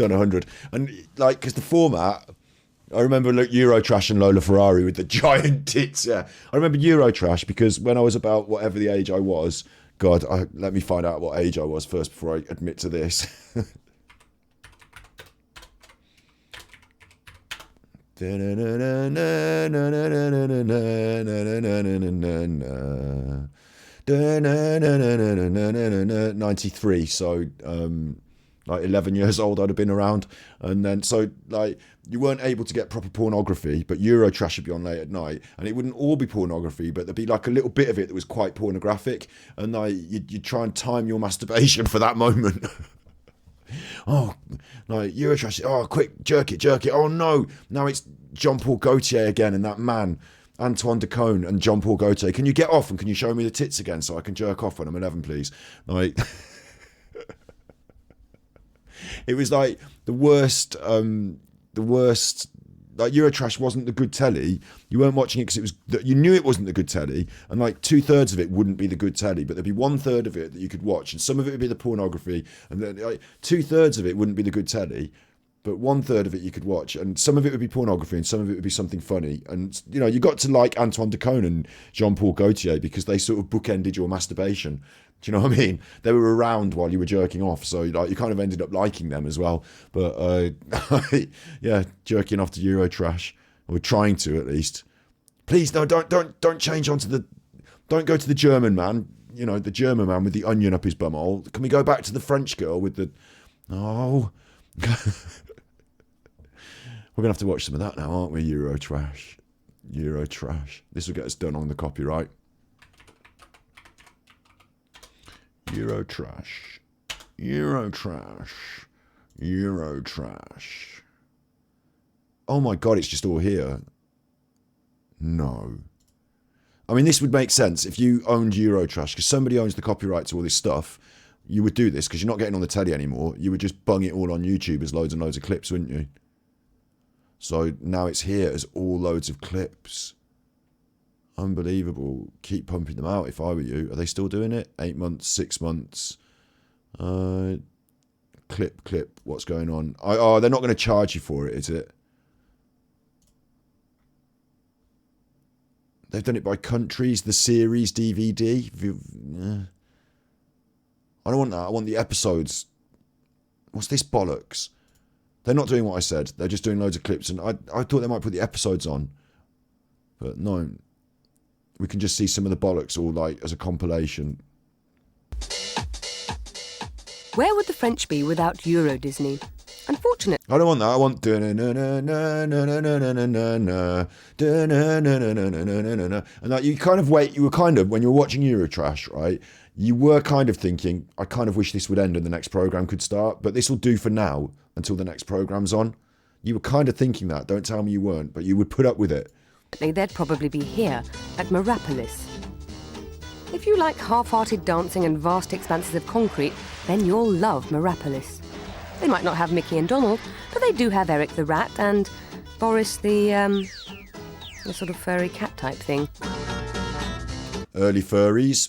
done 100. And like, because the format, I remember Eurotrash and Lola Ferrari with the giant tits. Yeah, I remember Eurotrash because when I was about whatever the age I was, God, let me find out what age I was first before I admit to this. 93, so like 11 years old I'd have been around. And then so like you weren't able to get proper pornography, but Eurotrash would be on late at night, and it wouldn't all be pornography, but there'd be like a little bit of it that was quite pornographic, and like you'd try and time your masturbation for that moment. Oh, like Eurotrash, oh quick, jerk it, oh no, now it's Jean-Paul Gaultier again, and that man Antoine Decaune and Jean-Paul Gaultier, can you get off and can you show me the tits again so I can jerk off when I'm 11, please? Like it was like the worst, like Eurotrash wasn't the good telly. You weren't watching it because it was, you knew it wasn't the good telly, and like 2/3 of it wouldn't be the good telly, but there'd be 1/3 of it that you could watch, and some of it would be the pornography, and then like 2/3 of it wouldn't be the good telly, but 1/3 of it you could watch, and some of it would be pornography, and some of it would be something funny. And you know, you got to like Antoine Decaune and Jean-Paul Gaultier because they sort of bookended your masturbation. Do you know what I mean? They were around while you were jerking off, so like you kind of ended up liking them as well. But yeah, jerking off to Eurotrash, or trying to at least. Please, no, don't change onto the, don't go to the German man. You know, the German man with the onion up his bumhole. Can we go back to the French girl with the? No. We're gonna have to watch some of that now, aren't we? Eurotrash. This will get us done on the copyright. Eurotrash. Oh my God, it's just all here. No. I mean, this would make sense if you owned Eurotrash, because somebody owns the copyright to all this stuff. You would do this because you're not getting on the telly anymore. You would just bung it all on YouTube as loads and loads of clips, wouldn't you? So now it's here as all loads of clips. Unbelievable. Keep pumping them out if I were you. Are they still doing it? 8 months, 6 months. Clip. What's going on? Oh, they're not going to charge you for it, is it? They've done it by countries. The series DVD. I don't want that. I want the episodes. What's this bollocks? They're not doing what I said. They're just doing loads of clips. And I thought they might put the episodes on. But no. We can just see some of the bollocks all like as a compilation. Where would the French be without Euro Disney? Unfortunate. I don't want that. I want and like you kind of wait. You were kind of, when you were watching Eurotrash, right? You were kind of thinking, I kind of wish this would end and the next program could start, but this will do for now until the next program's on. You were kind of thinking that. Don't tell me you weren't, but you would put up with it. They'd probably be here, at Mirapolis. If you like half-hearted dancing and vast expanses of concrete, then you'll love Mirapolis. They might not have Mickey and Donald, but they do have Eric the Rat and Boris the sort of furry cat type thing. Early furries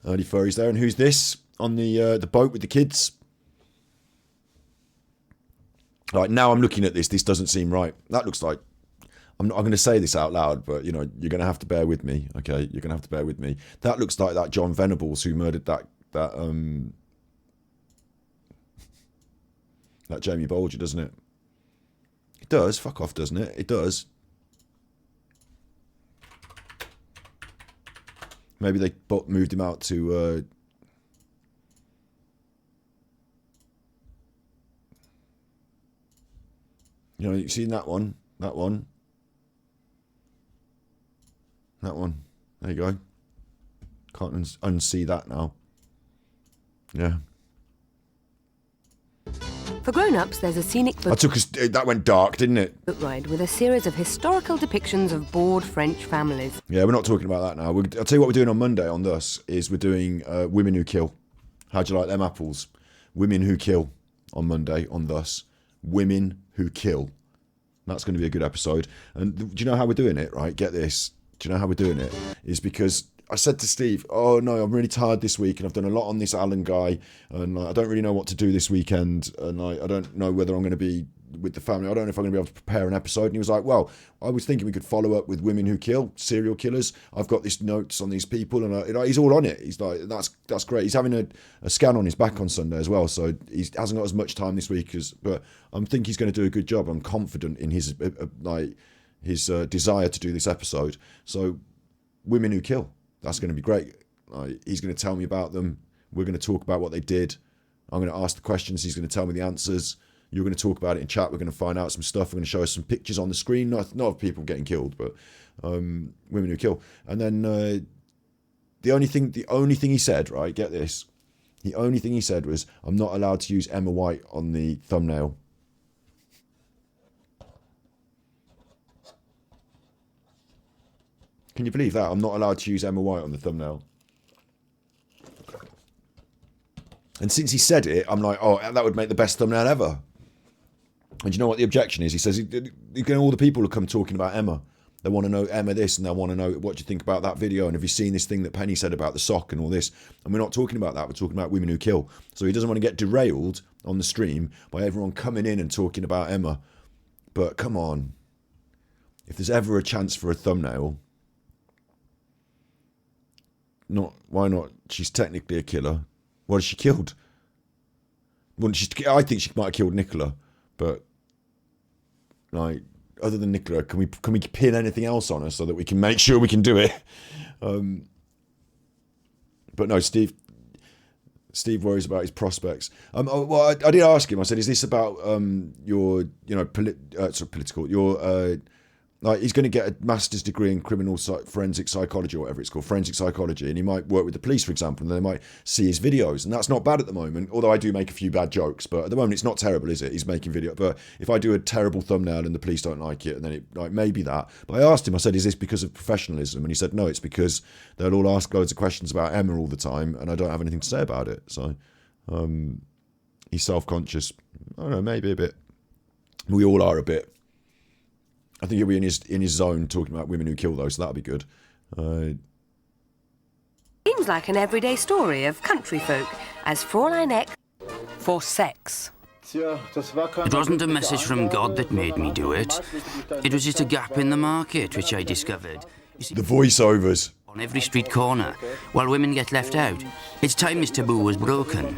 there. And who's this on the boat with the kids? Like, now I'm looking at this doesn't seem right. That looks like, I'm going to say this out loud, but you know, you're going to have to bear with me, okay? You're going to have to bear with me. That looks like that John Venables who murdered that Jamie Bolger, doesn't it? It does. Fuck off, doesn't it? It does. Maybe they moved him out to you know, you've seen that one. There you go. Can't unsee that now. Yeah. For grown-ups, there's a scenic boat that went dark, didn't it? ride with a series of historical depictions of bored French families. Yeah, we're not talking about that now. I'll tell you what we're doing on Monday on Thus is we're doing Women Who Kill. How'd you like them apples? Women Who Kill on Monday on Thus. Women Who Kill. That's going to be a good episode. And do you know how we're doing it, right? Get this. Do you know how we're doing it? Is because I said to Steve, oh no, I'm really tired this week and I've done a lot on this Alan guy and I don't really know what to do this weekend and I don't know whether I'm going to be with the family. I don't know if I'm going to be able to prepare an episode. And he was like, well, I was thinking we could follow up with women who kill, serial killers. I've got these notes on these people and he's all on it. He's like, that's great. He's having a scan on his back on Sunday as well. So he hasn't got as much time this week but I think he's going to do a good job. I'm confident in his desire to do this episode. So women who kill, that's going to be great. He's going to tell me about them. We're going to talk about what they did. I'm going to ask the questions. He's going to tell me the answers. You're going to talk about it in chat. We're going to find out some stuff. We're going to show us some pictures on the screen, not of people getting killed, but women who kill. And then the only thing he said, right, get this, the only thing he said was, I'm not allowed to use Emma White on the thumbnail. Can you believe that? I'm not allowed to use Emma White on the thumbnail. And since he said it, I'm like, oh, that would make the best thumbnail ever. And you know what the objection is? He says, all the people who come talking about Emma. They want to know Emma this and they want to know what you think about that video. And have you seen this thing that Penny said about the sock and all this? And we're not talking about that. We're talking about women who kill. So he doesn't want to get derailed on the stream by everyone coming in and talking about Emma. But come on. If there's ever a chance for a thumbnail, why not? She's technically a killer. What has she killed? I think she might have killed Nicola, but like other than Nicola, can we pin anything else on her so that we can make sure we can do it? But no, Steve worries about his prospects. Well, I did ask him. I said, "Is this about your political your?" Like he's going to get a master's degree in forensic psychology or whatever it's called, forensic psychology, and he might work with the police, for example, and they might see his videos, and that's not bad at the moment, although I do make a few bad jokes, but at the moment it's not terrible, is it? He's making video, but if I do a terrible thumbnail and the police don't like it, and then maybe that. But I asked him, I said, is this because of professionalism? And he said, no, it's because they'll all ask loads of questions about Emma all the time, and I don't have anything to say about it. So he's self-conscious. I don't know, maybe a bit. We all are a bit. I think he'll be in his zone talking about women who kill those, so that'll be good. Seems like an everyday story of country folk as Fräulein Eck for sex. It wasn't a message from God that made me do it. It was just a gap in the market, which I discovered. You see, the voiceovers. On every street corner, while women get left out. It's time this taboo was broken.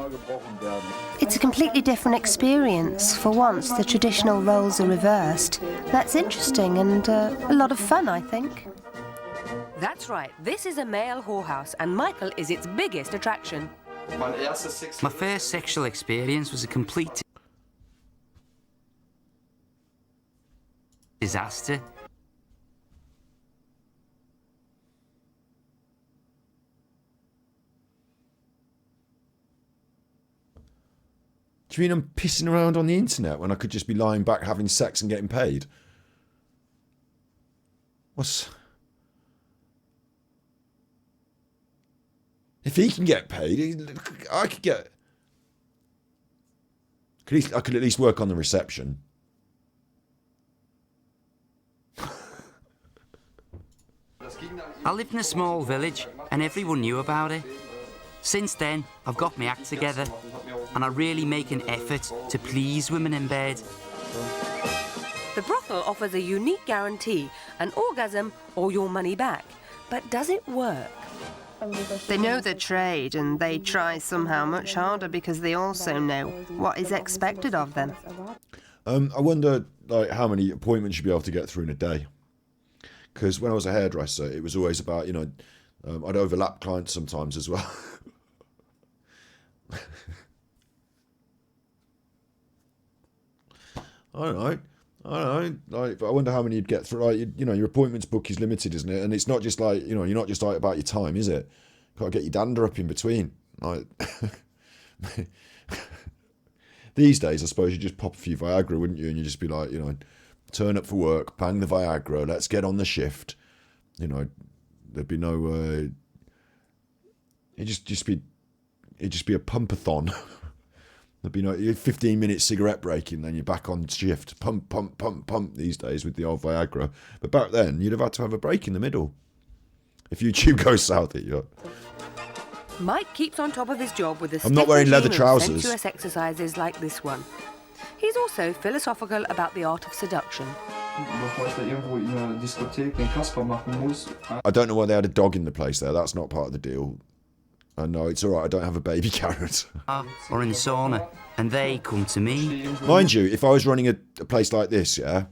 It's a completely different experience. For once, the traditional roles are reversed. That's interesting and a lot of fun, I think. That's right, this is a male whorehouse, and Michael is its biggest attraction. My first sexual experience was a complete disaster. Do you mean I'm pissing around on the internet when I could just be lying back having sex and getting paid? If he can get paid, I could get... I could at least work on the reception. I lived in a small village and everyone knew about it. Since then, I've got my act together and I really make an effort to please women in bed. The brothel offers a unique guarantee, an orgasm or your money back. But does it work? They know their trade and they try somehow much harder because they also know what is expected of them. I wonder how many appointments you'd be able to get through in a day. Because when I was a hairdresser, it was always about, I'd overlap clients sometimes as well. I don't know. But I wonder how many you'd get through. Your appointments book is limited, isn't it? And it's not just you're not just about your time, is it? Got to get your dander up in between. These days, I suppose you just pop a few Viagra, wouldn't you? And you just be like, turn up for work, bang the Viagra, let's get on the shift. There'd be no. It'd just be a pumpathon. There'd be no 15-minute cigarette break and then you're back on shift. Pump, pump, pump, pump these days with the old Viagra. But back then, you'd have had to have a break in the middle. If YouTube goes south at you. Mike keeps on top of his job with a I'm not wearing stiff leather regime of trousers. sensuous exercises like this one. He's also philosophical about the art of seduction. I don't know why they had a dog in the place there. That's not part of the deal. No, it's all right. I don't have a baby carrot. Or in the sauna, and they come to me. Mind you, if I was running a place like this, yeah,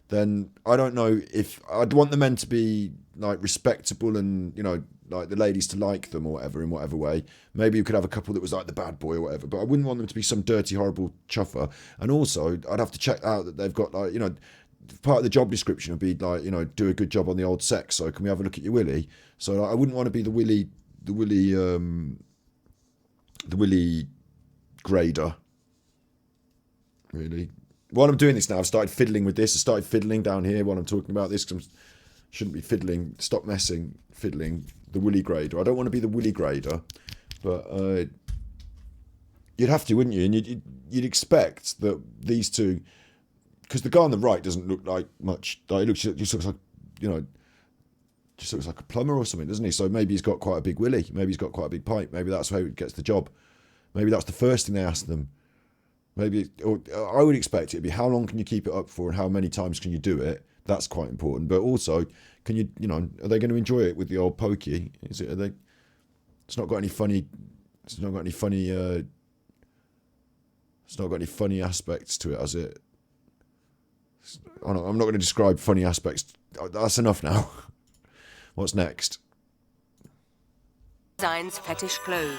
then I don't know if I'd want the men to be like respectable and, you know, like the ladies to like them or whatever in whatever way. Maybe you could have a couple that was like the bad boy or whatever, but I wouldn't want them to be some dirty, horrible chuffer. And also, I'd have to check out that they've got like, you know, part of the job description would be like, you know, do a good job on the old sex. So can we have a look at your willy? So like, I wouldn't want to be the willy grader. Really. While I'm doing this now, I've started fiddling with this. I started fiddling down here while I'm talking about this because I shouldn't be fiddling. Stop messing, fiddling. The willy grader. I don't want to be the willy grader, but you'd have to, wouldn't you? And you'd expect that these two, because the guy on the right doesn't look like much. Like, just looks like, you know, just looks like a plumber or something, doesn't he? So maybe he's got quite a big willy. Maybe he's got quite a big pipe. Maybe that's how he gets the job. Maybe that's the first thing they ask them. Maybe, or I would expect it to be how long can you keep it up for and how many times can you do it? That's quite important. But also, can you, you know, are they going to enjoy it with the old pokey? Is it? Are they? It's not got any funny. It's not got any funny. It's not got any funny aspects to it, has it? I'm not going to describe funny aspects. That's enough now. What's next? Designs fetish clothes.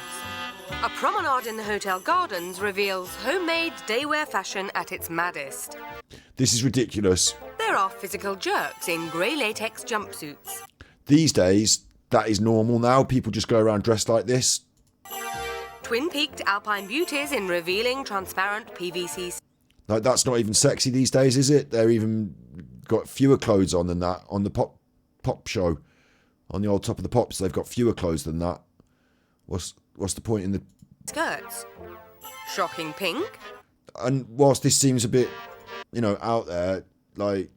A promenade in the hotel gardens reveals homemade daywear fashion at its maddest. This is ridiculous. There are physical jerks in grey latex jumpsuits. These days, that is normal now. People just go around dressed like this. Twin-peaked alpine beauties in revealing transparent PVC. Like, that's not even sexy these days, is it? They're even got fewer clothes on than that on the pop show. On the old Top of the Pops, they've got fewer clothes than that. What's the point in the skirts? Shocking pink. And whilst this seems a bit, you know, out there, like,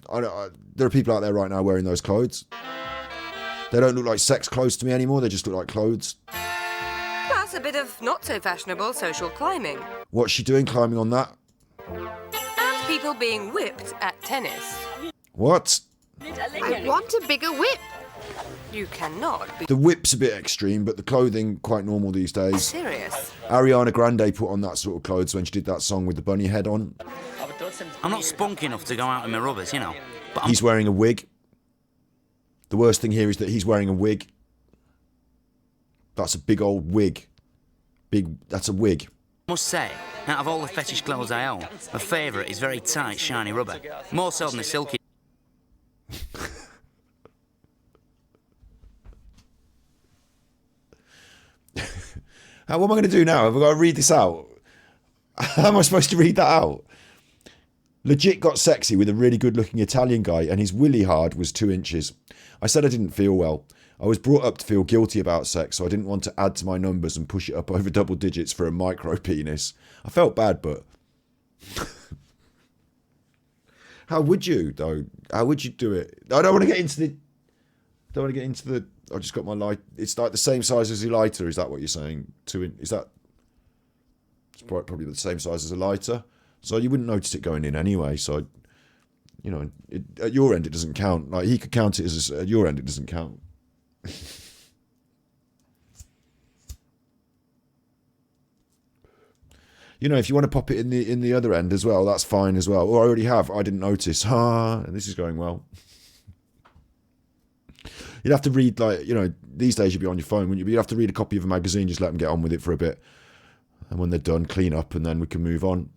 there are people out there right now wearing those clothes. They don't look like sex clothes to me anymore. They just look like clothes. Plus a bit of not so fashionable social climbing. What's she doing climbing on that? And people being whipped at tennis. What? I want a bigger whip. You cannot be The whip's a bit extreme, but the clothing quite normal these days. serious. Ariana Grande put on that sort of clothes when she did that song with the bunny head on. I'm not spunk enough to go out in my rubbers, you know. But He's wearing a wig. The worst thing here is that he's wearing a wig. That's a big old wig. That's a wig. I must say, out of all the fetish clothes I own, my favourite is very tight, shiny rubber. More so than the silky. What am I going to do now? Have I got to read this out? How am I supposed to read that out? Legit got sexy with a really good looking Italian guy and his willy hard was 2 inches. I said I didn't feel well. I was brought up to feel guilty about sex, so I didn't want to add to my numbers and push it up over double digits for a micro penis. I felt bad, but how would you though? How would you do it? I don't want to get into the. I just got my light. It's like the same size as a lighter. Is that what you're saying? Is that? It's probably the same size as a lighter. So you wouldn't notice it going in anyway. So, you know, at your end it doesn't count. Like he could count it as at your end it doesn't count. You know, if you want to pop it in the other end as well, that's fine as well. Or I already have. I didn't notice. And this is going well. You'd have to read, like, you know, these days you'd be on your phone, wouldn't you? But you'd have to read a copy of a magazine, just let them get on with it for a bit. And when they're done, clean up, and then we can move on.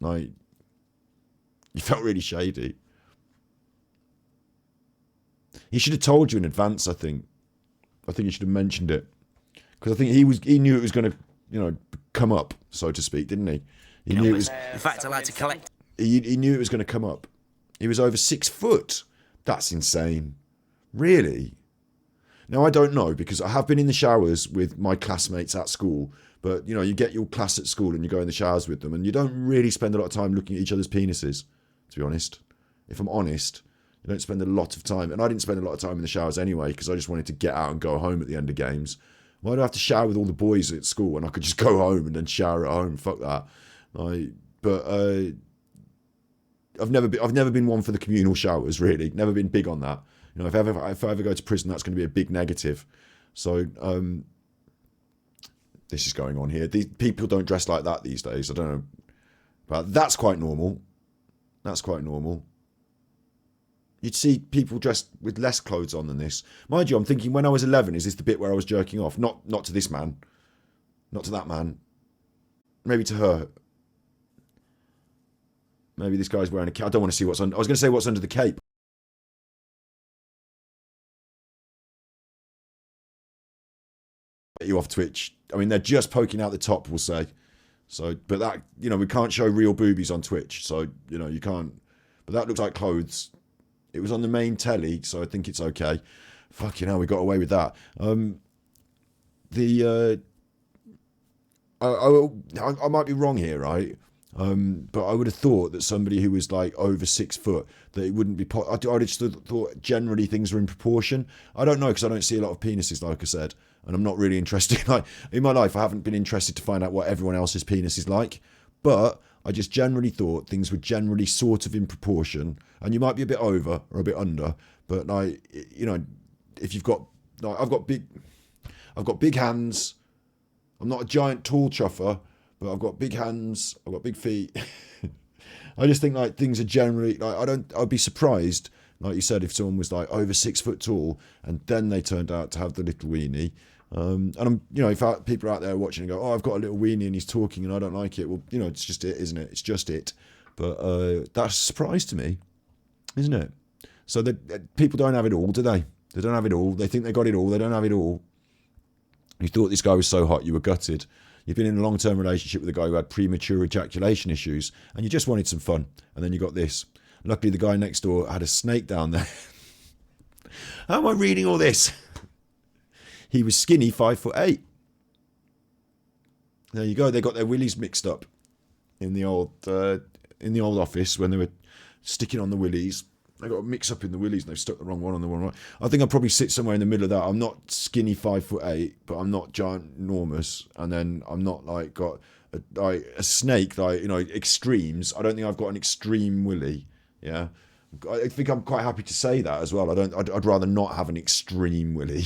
Like, you felt really shady. He should have told you in advance, I think. I think he should have mentioned it. Because I think he knew it was going to, you know, come up, so to speak, didn't he? He knew it was... In fact, I like to collect. He knew it was going to come up. He was over 6 foot. That's insane. Really? Now, I don't know, because I have been in the showers with my classmates at school, but, you know, you get your class at school and you go in the showers with them, and you don't really spend a lot of time looking at each other's penises, to be honest. If I'm honest, You don't spend a lot of time, and I didn't spend a lot of time in the showers anyway because I just wanted to get out and go home at the end of games. Why do I have to shower with all the boys at school when I could just go home and then shower at home? Fuck that. I've never been one for the communal showers, really. Never been big on that. You know, if I ever go to prison, that's going to be a big negative. So this is going on here. People don't dress like that these days. I don't know, but that's quite normal. That's quite normal. You'd see people dressed with less clothes on than this. Mind you, I'm thinking when I was 11, is this the bit where I was jerking off? Not to this man. Not to that man. Maybe to her. Maybe this guy's wearing a cape. I don't want to see what's under. I was going to say what's under the cape. You off Twitch. I mean, they're just poking out the top, we'll say. So, but that, you know, we can't show real boobies on Twitch. So, you know, you can't. But that looks like clothes. It was on the main telly, so I think it's okay. Fucking hell, we got away with that. I might be wrong here, right? But I would have thought that somebody who was like over 6 foot, that it wouldn't be. I'd just thought generally things are in proportion. I don't know because I don't see a lot of penises, like I said, and I'm not really interested. Like in my life, I haven't been interested to find out what everyone else's penis is like, but I just generally thought things were generally sort of in proportion, and you might be a bit over or a bit under, but like, you know, if you've got, like, I've got big hands. I'm not a giant tall chuffer, but I've got big hands. I've got big feet. I just think like things are generally like I'd be surprised, like you said, if someone was like over 6 foot tall and then they turned out to have the little weenie. And I'm, you know, if people are out there watching and go, oh, I've got a little weenie and he's talking and I don't like it. Well, you know, it's just it, isn't it? It's just it. But that's a surprise to me, isn't it? So that people don't have it all, do they? They don't have it all. They think they got it all. They don't have it all. You thought this guy was so hot, you were gutted. You've been in a long-term relationship with a guy who had premature ejaculation issues, and you just wanted some fun, and then you got this. Luckily, the guy next door had a snake down there. How am I reading all this? He was skinny, 5'8". There you go. They got their willies mixed up in the old office when they were sticking on the willies. They got mixed up in the willies and they've stuck the wrong one on the one right. I think I'd probably sit somewhere in the middle of that. I'm not skinny 5'8", but I'm not giant enormous, and then I'm not like got a snake, like, you know, extremes. I don't think I've got an extreme willy. Yeah, I think I'm quite happy to say that as well. I'd rather not have an extreme willy.